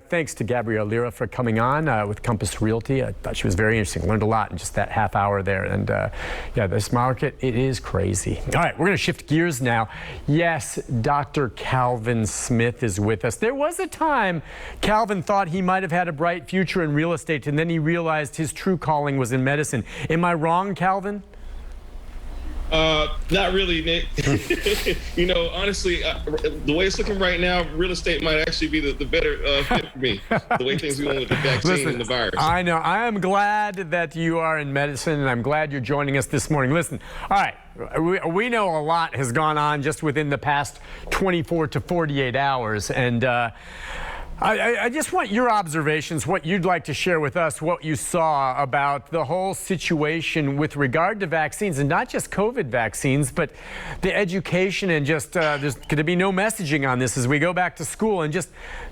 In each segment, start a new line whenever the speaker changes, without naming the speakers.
thanks to Gabrielle Lira for coming on with Compass Realty. I thought she was very interesting. Learned a lot in just that half hour there. And yeah, this market, it is crazy. All right, we're going to shift gears now. Yes, Dr. Calvin Smith is with us. There was a time Calvin thought he might have had a bright future in real estate, and then he realized his true calling was in medicine. Am I wrong, Calvin?
Not really, Nick. You know, honestly, the way it's looking right now, real estate might actually be the better fit for me. The way things are going with the vaccine and the virus.
I know. I am glad that you are in medicine, and I'm glad you're joining us this morning. Listen, all right, we know a lot has gone on just within the past 24 to 48 hours, and I just want your observations, what you'd like to share with us, what you saw about the whole situation with regard to vaccines, and not just COVID vaccines, but the education and just there's going to be no messaging on this as we go back to school, and just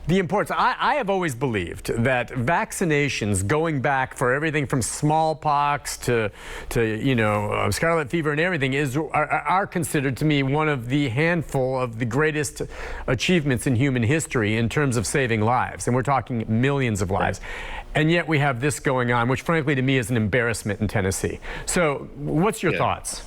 the importance. I have always believed that vaccinations, going back for everything from smallpox to scarlet fever and everything, are considered to me one of the handful of the greatest achievements in human history in terms of saving lives, and we're talking millions of lives. And yet we have this going on, which frankly to me is an embarrassment in Tennessee. So what's your thoughts?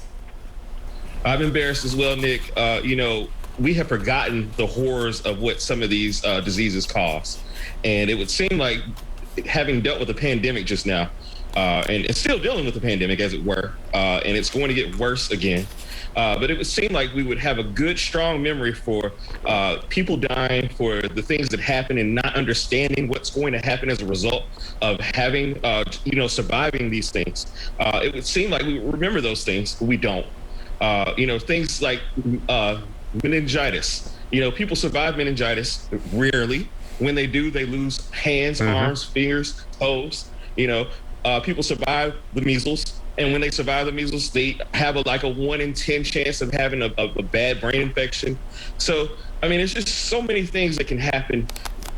I'm embarrassed as well, Nick. You know, we have forgotten the horrors of what some of these diseases cause. And it would seem like, having dealt with the pandemic just now, and it's still dealing with the pandemic, as it were, and it's going to get worse again. But it would seem like we would have a good, strong memory for people dying, for the things that happen, and not understanding what's going to happen as a result of having, surviving these things. It would seem like we remember those things, but we don't. Things like meningitis. You know, people survive meningitis rarely. When they do, they lose hands, arms, fingers, toes. People survive the measles. And when they survive the measles, they have a 1 in 10 chance of having a bad brain infection. So, I mean, it's just so many things that can happen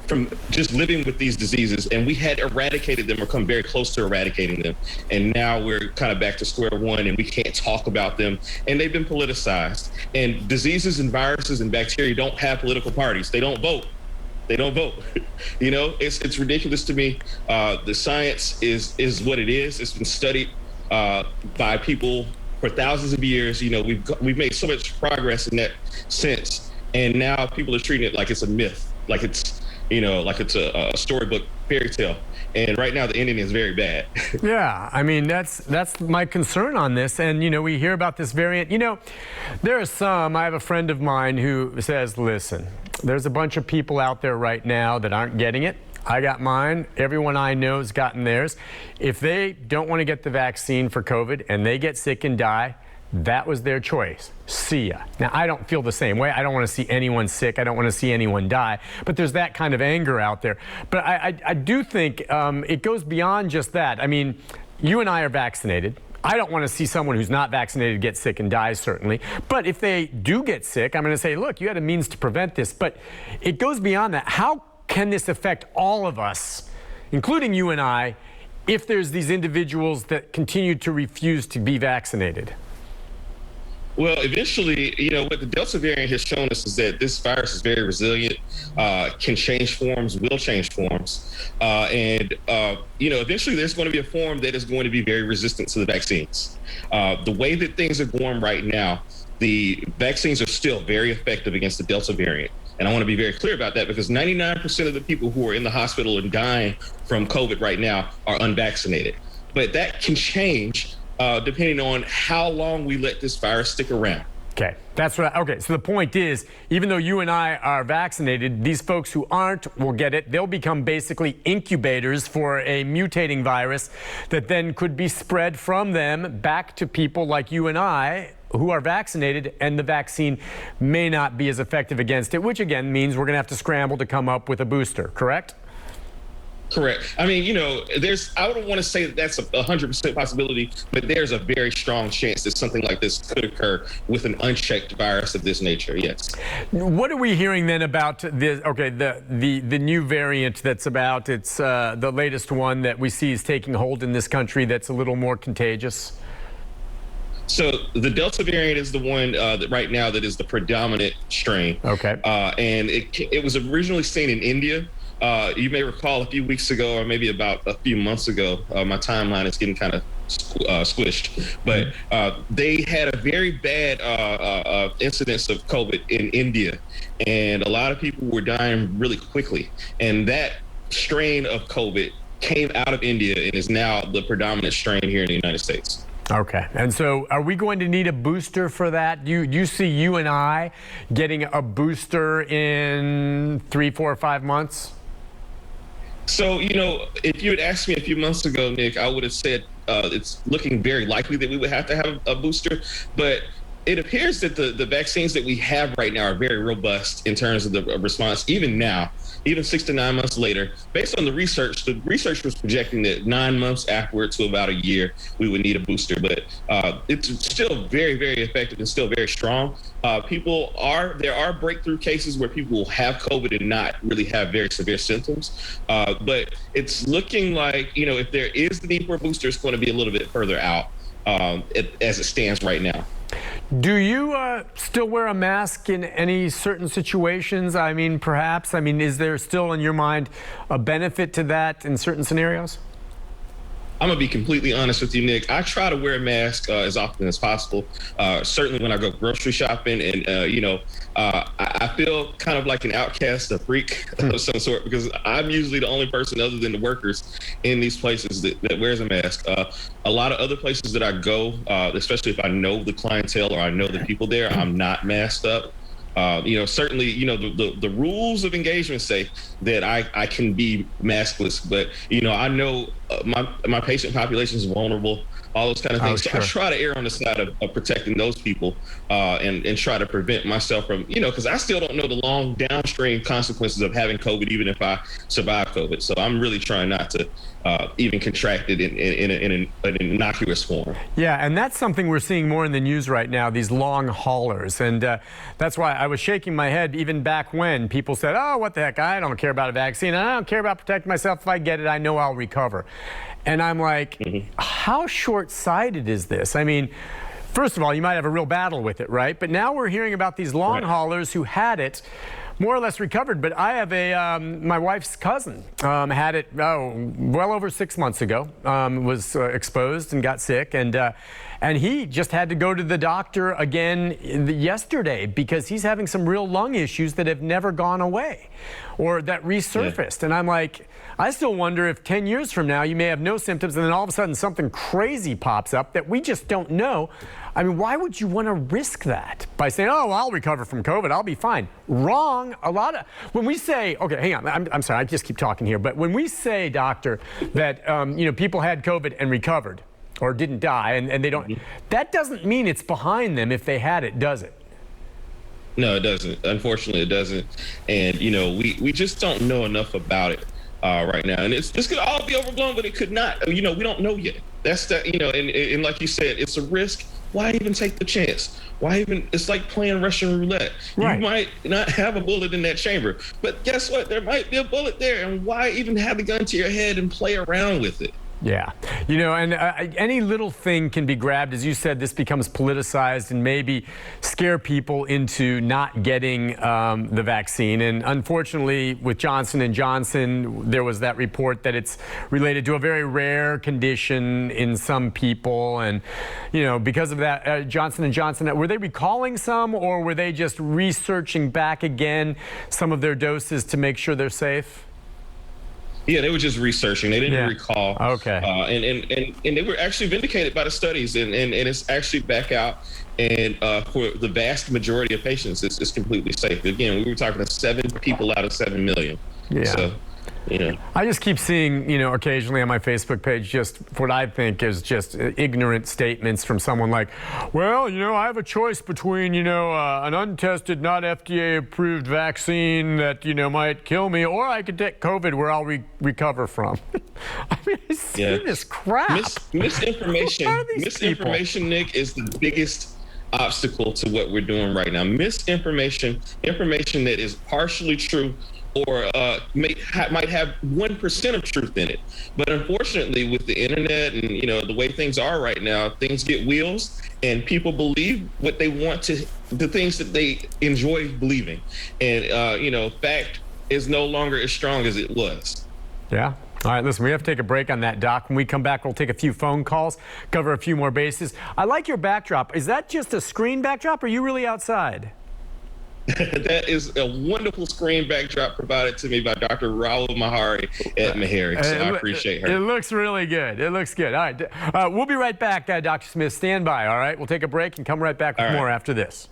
from just living with these diseases. And we had eradicated them or come very close to eradicating them. And now we're kind of back to square one, and we can't talk about them. And they've been politicized. And diseases and viruses and bacteria don't have political parties. They don't vote. They don't vote. It's ridiculous to me. The science is what it is. It's been studied by people for thousands of years. We've made so much progress in that sense, and now people are treating it like it's a myth, like it's a storybook fairy tale. And right now the ending is very bad.
Yeah, I mean, that's my concern on this. And we hear about this variant. There are some. I have a friend of mine who says, listen, there's a bunch of people out there right now that aren't getting it. I got mine. Everyone I know has gotten theirs. If they don't want to get the vaccine for COVID and they get sick and die, that was their choice. See ya. Now, I don't feel the same way. I don't want to see anyone sick. I don't want to see anyone die. But there's that kind of anger out there. But I do think it goes beyond just that. I mean, you and I are vaccinated. I don't want to see someone who's not vaccinated get sick and die, certainly. But if they do get sick, I'm going to say, look, you had a means to prevent this. But it goes beyond that. How can this affect all of us, including you and I, if there's these individuals that continue to refuse to be vaccinated?
Well, eventually, what the Delta variant has shown us is that this virus is very resilient, can change forms, will change forms. Eventually there's going to be a form that is going to be very resistant to the vaccines. The way that things are going right now, the vaccines are still very effective against the Delta variant. And I want to be very clear about that, because 99% of the people who are in the hospital and dying from COVID right now are unvaccinated. But that can change depending on how long we let this virus stick around.
Okay, so the point is, even though you and I are vaccinated, these folks who aren't will get it. They'll become basically incubators for a mutating virus that then could be spread from them back to people like you and I who are vaccinated, and the vaccine may not be as effective against it, which again means we're going to have to scramble to come up with a booster, correct?
Correct. I mean, I don't want to say that that's a 100% possibility, but there's a very strong chance that something like this could occur with an unchecked virus of this nature. Yes.
What are we hearing then about this? Okay, the new variant that's about, it's the latest one that we see is taking hold in this country that's a little more contagious?
So the Delta variant is the one that right now that is the predominant strain.
Okay.
And it was originally seen in India. You may recall a few weeks ago, or maybe about a few months ago, my timeline is getting kind of squished, but they had a very bad incidence of COVID in India, and a lot of people were dying really quickly. And that strain of COVID came out of India and is now the predominant strain here in the United States.
Okay. And so are we going to need a booster for that? You see you and I getting a booster in 3, 4, or 5 months?
So, if you had asked me a few months ago, Nick, I would have said it's looking very likely that we would have to have a booster. But it appears that the vaccines that we have right now are very robust in terms of the response, even now, even 6 to 9 months later. Based on the research was projecting that 9 months afterward to about a year, we would need a booster. But it's still very, very effective and still very strong. There are breakthrough cases where people will have COVID and not really have very severe symptoms. But it's looking like, if there is the need for a booster, it's going to be a little bit further out as it stands right now.
Do you still wear a mask in any certain situations? Is there still in your mind a benefit to that in certain scenarios?
I'm gonna be completely honest with you, Nick. I try to wear a mask as often as possible. Certainly when I go grocery shopping, and I feel kind of like an outcast, a freak of some sort, because I'm usually the only person other than the workers in these places that wears a mask. A lot of other places that I go, especially if I know the clientele or I know the people there, I'm not masked up. Certainly, the rules of engagement say that I can be maskless, but, I know my patient population is vulnerable, all those kind of things.
Sure.
So I try to err on the side of protecting those people and try to prevent myself from, because I still don't know the long downstream consequences of having COVID, even if I survive COVID. So I'm really trying not to even contract it in an innocuous form.
Yeah, and that's something we're seeing more in the news right now, these long haulers. And that's why I was shaking my head even back when people said, oh, what the heck, I don't care about a vaccine. I don't care about protecting myself. If I get it, I know I'll recover. And I'm like, how short-sighted is this? First of all, you might have a real battle with it, right? But now we're hearing about these long haulers who had it, more or less recovered. But I have my wife's cousin had it well over 6 months ago, was exposed and got sick, and he just had to go to the doctor again yesterday because he's having some real lung issues that have never gone away or that resurfaced. And I'm like, I still wonder if 10 years from now you may have no symptoms and then all of a sudden something crazy pops up that we just don't know. Why would you want to risk that by saying, oh, I'll recover from COVID, I'll be fine? Wrong. When we say, okay, hang on, I'm sorry, I just keep talking here, but when we say, doctor, that people had COVID and recovered or didn't die and they don't, that doesn't mean it's behind them if they had it, does it?
No, it doesn't. Unfortunately, it doesn't. And, we just don't know enough about it right now. And this could all be overblown, but it could not. We don't know yet. That's that, and like you said, it's a risk. Why even take the chance? It's like playing Russian roulette. Right. You might not have a bullet in that chamber, but guess what? There might be a bullet there. And why even have the gun to your head and play around with it?
Yeah. And any little thing can be grabbed. As you said, this becomes politicized and maybe scare people into not getting the vaccine. And unfortunately, with Johnson & Johnson, there was that report that it's related to a very rare condition in some people. And, because of that, Johnson & Johnson, were they recalling some or were they just researching back again some of their doses to make sure they're safe?
Yeah, they were just researching. They didn't recall.
Okay.
And they were actually vindicated by the studies, and it's actually back out. And for the vast majority of patients, it's completely safe. Again, we were talking to 7 people out of 7 million.
Yeah.
So,
I just keep seeing, occasionally on my Facebook page, just what I think is just ignorant statements from someone like, well, I have a choice between, an untested, not FDA-approved vaccine that, might kill me, or I could take COVID where I'll recover from. I see this crap.
Misinformation, Nick, is the biggest obstacle to what we're doing right now. Misinformation, information that is partially true, or might have 1% of truth in it. But unfortunately, with the internet and the way things are right now, things get wheels, and people believe what they want to, the things that they enjoy believing. And fact is no longer as strong as it was.
Yeah. All right, listen, we have to take a break on that, Doc. When we come back, we'll take a few phone calls, cover a few more bases. I like your backdrop. Is that just a screen backdrop, or are you really outside?
That is a wonderful screen backdrop provided to me by Dr. Raul Mahari at Meharry. So I appreciate her.
It looks really good. It looks good. All right. We'll be right back, Dr. Smith. Stand by, all right? We'll take a break and come right back with more after this.